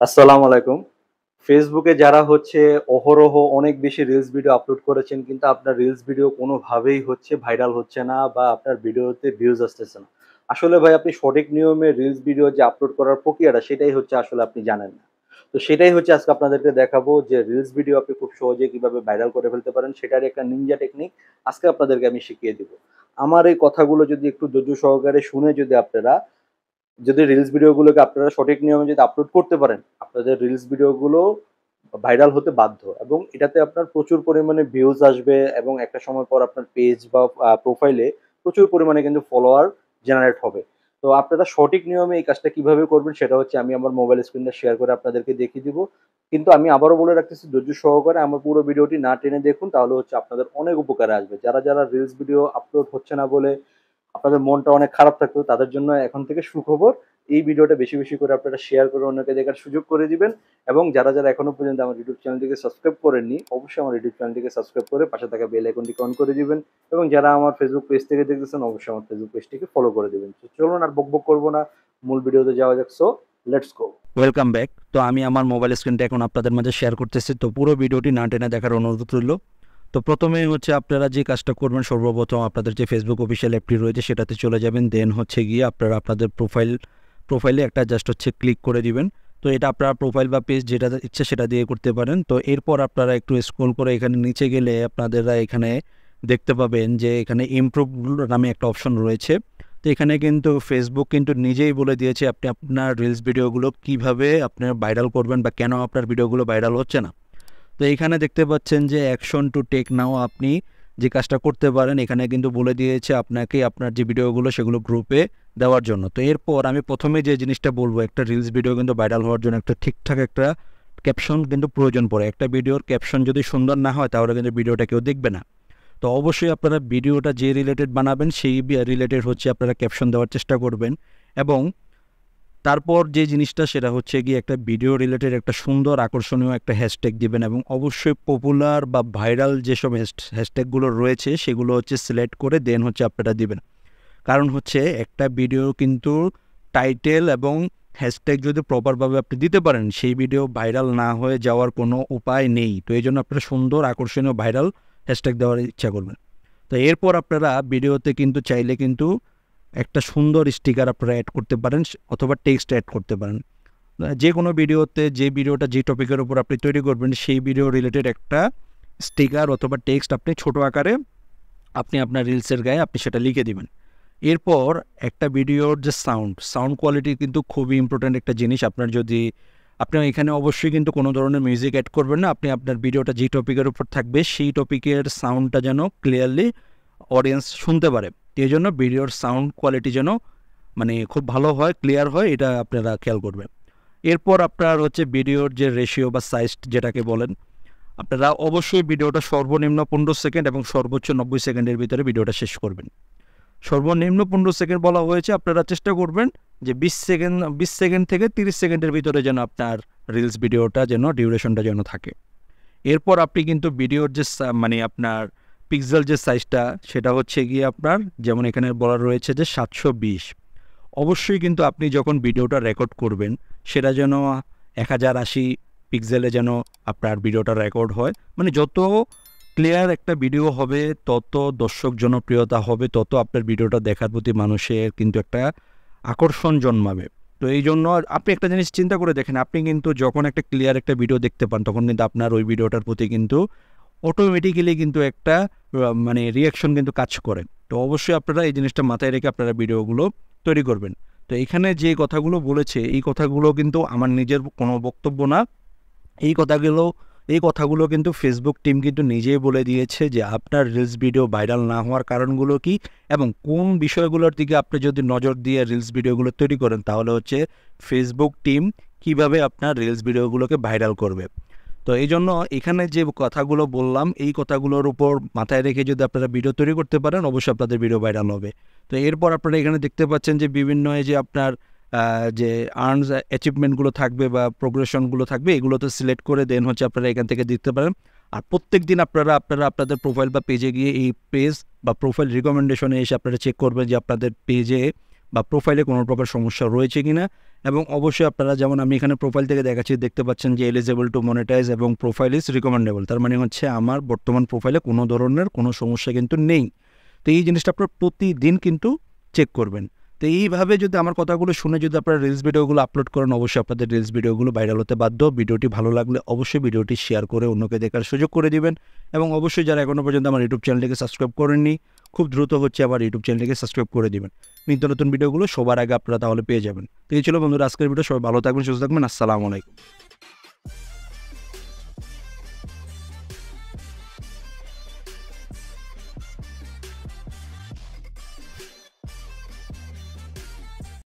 আসসালামু আলাইকুম। ফেসবুকে যারা হচ্ছে অহরহ অনেক বেশি রিলস ভিডিও আপলোড করেছেন কিন্তু আপনার রিলস ভিডিও কোনোভাবেই হচ্ছে ভাইরাল হচ্ছে না বা আপনার ভিডিওতে ভিউজ আসতেছে না। আসলে ভাই আপনি সঠিক নিয়মে রিলস ভিডিও যে আপলোড করার প্রক্রিয়াটা সেটাই হচ্ছে আসলে আপনি জানেন না। তো সেটাই হচ্ছে আজকে আপনাদেরকে দেখাবো যে রিলস ভিডিও আপনি খুব সহজে কিভাবে ভাইরাল করে ফেলতে পারেন সেটারই একটা নিনজা টেকনিক আজকে আপনাদেরকে আমি শিখিয়ে দিব। আমার এই কথাগুলো যদি একটু ধৈর্য সহকারে শুনে যদি আপনারা রিলস ভিডিওগুলোকে আপনারা সঠিক নিয়মে যদি আপলোড করতে পারেন, আপনাদের রিলস ভিডিওগুলো ভাইরাল হতে বাধ্য এবং এটাতে আপনার প্রচুর পরিমাণে ভিউজ আসবে এবং একটা সময় পর আপনার পেজ বা প্রোফাইলে প্রচুর পরিমাণে কিন্তু ফলোয়ার জেনারেট হবে। তো আপনারা সঠিক নিয়মে এই কাজটা কিভাবে করবেন সেটা হচ্ছে আমি আমার মোবাইল স্ক্রিনটা শেয়ার করে আপনাদেরকে দেখিয়ে দিব। কিন্তু আমি আবারও বলে রাখতেছি ধৈর্য সহকারে আমার পুরো ভিডিওটি না টেনে দেখুন তাহলে হচ্ছে আপনাদের অনেক উপকারে আসবে। যারা রিলস ভিডিও আপলোড হচ্ছে না বলে আপনাদের মনটা অনেক খারাপ থাকতো তাদের জন্য এখন থেকে সুখবর। এই ভিডিওটা বেশি করে আপনারা শেয়ার করে অন্যকে দেখার সুযোগ করে দিবেন এবং যারা এখনো পর্যন্ত আমার ইউটিউব চ্যানেলটিকে সাবস্ক্রাইব করেননি, অবশ্যই আমার ইউটিউব চ্যানেলটিকে সাবস্ক্রাইব করে পাশে থাকা বেল আইকনটিকে অন করে দিবেন এবং যারা আমার ফেসবুক পেজ থেকে দেখতেছেন অবশ্যই আমার ফেসবুক পেজটিকে ফলো করে দিবেন। তো চলুন আর বকবক করব না, মূল ভিডিওতে যাওয়া যাক। So let's go. Welcome back. তো আমি আমার মোবাইল স্ক্রিনটা এখন আপনাদের মাঝে শেয়ার করতেছি। তো পুরো ভিডিওটি না টেনে দেখার অনুরোধ রইল। তো প্রথমেই হচ্ছে আপনারা যে কাজটা করবেন, সর্বপ্রথম আপনাদের যে ফেসবুক অফিসিয়াল অ্যাপটি রয়েছে সেটাতে চলে যাবেন। দেন হচ্ছে গিয়ে আপনারা আপনাদের প্রোফাইলে একটা জাস্ট হচ্ছে ক্লিক করে দিবেন। তো এটা আপনার প্রোফাইল বা পেজ যেটা ইচ্ছে সেটা দিয়ে করতে পারেন। তো এরপর আপনারা একটু স্ক্রল করে এখানে নিচে গেলে আপনারা এখানে দেখতে পাবেন যে এখানে ইমপ্রুভ নামে একটা অপশন রয়েছে। তো এখানে কিন্তু ফেসবুক কিন্তু নিজেই বলে দিয়েছে আপনি আপনার রিলস ভিডিওগুলো কিভাবে আপনার ভাইরাল করবেন বা কেন আপনার ভিডিওগুলো ভাইরাল হচ্ছে না। তো এখানে দেখতে পাচ্ছেন যে অ্যাকশন টু টেক নাও, আপনি যে কাজটা করতে পারেন এখানে কিন্তু বলে দিয়েছে আপনাকে আপনার যে ভিডিওগুলো সেগুলো গ্রুপে দেওয়ার জন্য। তো এরপর আমি প্রথমে যে জিনিসটা বলবো, একটা রিলস ভিডিও কিন্তু ভাইরাল হওয়ার জন্য একটা ঠিকঠাক একটা ক্যাপশন কিন্তু প্রয়োজন পড়ে। একটা ভিডিওর ক্যাপশন যদি সুন্দর না হয় তাহলে কিন্তু ভিডিওটা কেউ দেখবে না। তো অবশ্যই আপনারা ভিডিওটা যে রিলেটেড বানাবেন সেই রিলেটেড হচ্ছে আপনারা ক্যাপশন দেওয়ার চেষ্টা করবেন এবং তারপর যে জিনিসটা সেটা হচ্ছে গিয়ে একটা ভিডিও রিলেটেড একটা সুন্দর আকর্ষণীয় একটা হ্যাশট্যাগ দিবেন এবং অবশ্যই পপুলার বা ভাইরাল যেসব হ্যাশট্যাগুলো রয়েছে সেগুলো হচ্ছে সিলেক্ট করে দেন হচ্ছে আপনারা দিবেন। কারণ হচ্ছে একটা ভিডিও কিন্তু টাইটেল এবং হ্যাশট্যাগ যদি প্রপারভাবে আপনি দিতে পারেন সেই ভিডিও ভাইরাল না হয়ে যাওয়ার কোনো উপায় নেই। তো এই জন্য আপনারা সুন্দর আকর্ষণীয় ভাইরাল হ্যাশট্যাগ দেওয়ার ইচ্ছা করবেন। তো এরপর আপনারা ভিডিওতে কিন্তু চাইলে কিন্তু একটা সুন্দর স্টিকার আপনারা অ্যাড করতে পারেন অথবা টেক্সট অ্যাড করতে পারেন। যে কোনো ভিডিওতে যে ভিডিওটা যে টপিকের উপর আপনি তৈরি করবেন সেই ভিডিও রিলেটেড একটা স্টিকার অথবা টেক্সট আপনি ছোট আকারে আপনি আপনার রিলসের গায়ে আপনি সেটা লিখে দিবেন। এরপর একটা ভিডিওর যে সাউন্ড কোয়ালিটি কিন্তু খুবই ইম্পর্ট্যান্ট একটা জিনিস। আপনি এখানে অবশ্যই কিন্তু কোনো ধরনের মিউজিক অ্যাড করবেন না। আপনি আপনার ভিডিওটা যে টপিকের উপর থাকবে সেই টপিকের সাউন্ডটা যেন ক্লিয়ারলি অডিয়েন্স শুনতে পারে। এই জন্য ভিডিওর সাউন্ড কোয়ালিটি যেন মানে খুব ভালো হয়, ক্লিয়ার হয়, এটা আপনারা খেয়াল করবেন। এরপর আপনার হচ্ছে ভিডিওর যে রেশিও বা সাইজ যেটাকে বলেন, আপনারা অবশ্যই ভিডিওটা সর্বনিম্ন 15 সেকেন্ড এবং সর্বোচ্চ 90 সেকেন্ডের ভিতরে ভিডিওটা শেষ করবেন। সর্বনিম্ন 15 সেকেন্ড বলা হয়েছে, আপনারা চেষ্টা করবেন যে 20 সেকেন্ড থেকে 30 সেকেন্ডের ভিতরে যেন আপনার রিলস ভিডিওটা যেন ডিউরেশনটা যেন থাকে। এরপর আপনি কিন্তু ভিডিওর যে মানে আপনার পিক্সেল যে সাইজটা সেটা হচ্ছে গিয়ে আপনার যেমন এখানে বলা রয়েছে যে 720। অবশ্যই কিন্তু আপনি যখন ভিডিওটা রেকর্ড করবেন সেটা যেন 1080 পিক্সেলে যেন আপনার ভিডিওটা রেকর্ড হয়। মানে যত ক্লিয়ার একটা ভিডিও হবে তত দর্শক জনপ্রিয়তা হবে, তত আপনার ভিডিওটা দেখার প্রতি মানুষের কিন্তু একটা আকর্ষণ জন্মাবে। তো এই জন্য আপনি একটা জিনিস চিন্তা করে দেখেন, আপনি কিন্তু যখন একটা ক্লিয়ার একটা ভিডিও দেখতে পান তখন কিন্তু আপনার ওই ভিডিওটার প্রতি কিন্তু অটোমেটিক্যালি কিন্তু একটা মানে রিয়াকশন কিন্তু কাজ করে। তো অবশ্যই আপনারা এই জিনিসটা মাথায় রেখে আপনারা ভিডিওগুলো তৈরি করবেন। তো এখানে যে কথাগুলো বলেছে এই কথাগুলো কিন্তু আমার নিজের কোনো বক্তব্য না। এই কথাগুলো এই কথাগুলো কিন্তু ফেসবুক টিম কিন্তু নিজেই বলে দিয়েছে যে আপনার রিলস ভিডিও ভাইরাল না হওয়ার কারণগুলো কি এবং কোন বিষয়গুলোর দিকে আপনি যদি নজর দিয়ে রিলস ভিডিওগুলো তৈরি করেন তাহলে হচ্ছে ফেসবুক টিম কিভাবে আপনার রিলস ভিডিওগুলোকে ভাইরাল করবে। তো এই জন্য এখানে যে কথাগুলো বললাম এই কথাগুলোর উপর মাথায় রেখে যদি আপনারা ভিডিও তৈরি করতে পারেন অবশ্যই আপনাদের ভিডিও ভাইরাল হবে। তো এরপর আপনারা এখানে দেখতে পাচ্ছেন যে বিভিন্ন যে আপনার যে আর্নস অ্যাচিভমেন্টগুলো থাকবে বা প্রোগ্রেশনগুলো থাকবে এগুলো তো সিলেক্ট করে দেন হচ্ছে আপনারা এখান থেকে দিতে পারেন। আর প্রত্যেক দিন আপনারা আপনাদের প্রোফাইল বা পেজে গিয়ে এই পেজ বা প্রোফাইল রিকমেন্ডেশনে এসে আপনারা চেক করবেন যে আপনাদের পেজে বা প্রোফাইলে কোনো প্রকার সমস্যা রয়েছে কিনা এবং অবশ্যই আপনারা যেমন আমি এখানে প্রোফাইল থেকে দেখাচ্ছি, দেখতে পাচ্ছেন যে এলিজেবল টু মনিটাইজ এবং প্রোফাইল ইজ রিকমেন্ডেবল। তার মানে হচ্ছে আমার বর্তমান প্রোফাইলে কোনো ধরনের কোনো সমস্যা কিন্তু নেই। তো এই জিনিসটা আপনারা প্রতিদিন কিন্তু চেক করবেন। তো এইভাবে যদি আমার কথাগুলো শুনে যদি আপনারা রিলস ভিডিওগুলো আপলোড করেন, অবশ্যই আপনাদের রিলস ভিডিওগুলো ভাইরাল হতে বাধ্য। ভিডিওটি ভালো লাগলে অবশ্যই ভিডিওটি শেয়ার করে অন্যকে দেখার সুযোগ করে দিবেন। এবং অবশ্যই যারা এখনও পর্যন্ত আমার ইউটিউব চ্যানেলটিকে সাবস্ক্রাইব করেননি, খুব দ্রুত হচ্ছে আমার ইউটিউব চ্যানেলটিকে সাবস্ক্রাইব করে দিবেন। নিত্য নতুন ভিডিওগুলো সবার আগে আপনারা তাহলে পেয়ে যাবেন। তো এই ছিল বন্ধুরা আজকের ভিডিও। সবাই ভালো থাকবেন, সুস্থ থাকবেন। আসসালামু আলাইকুম।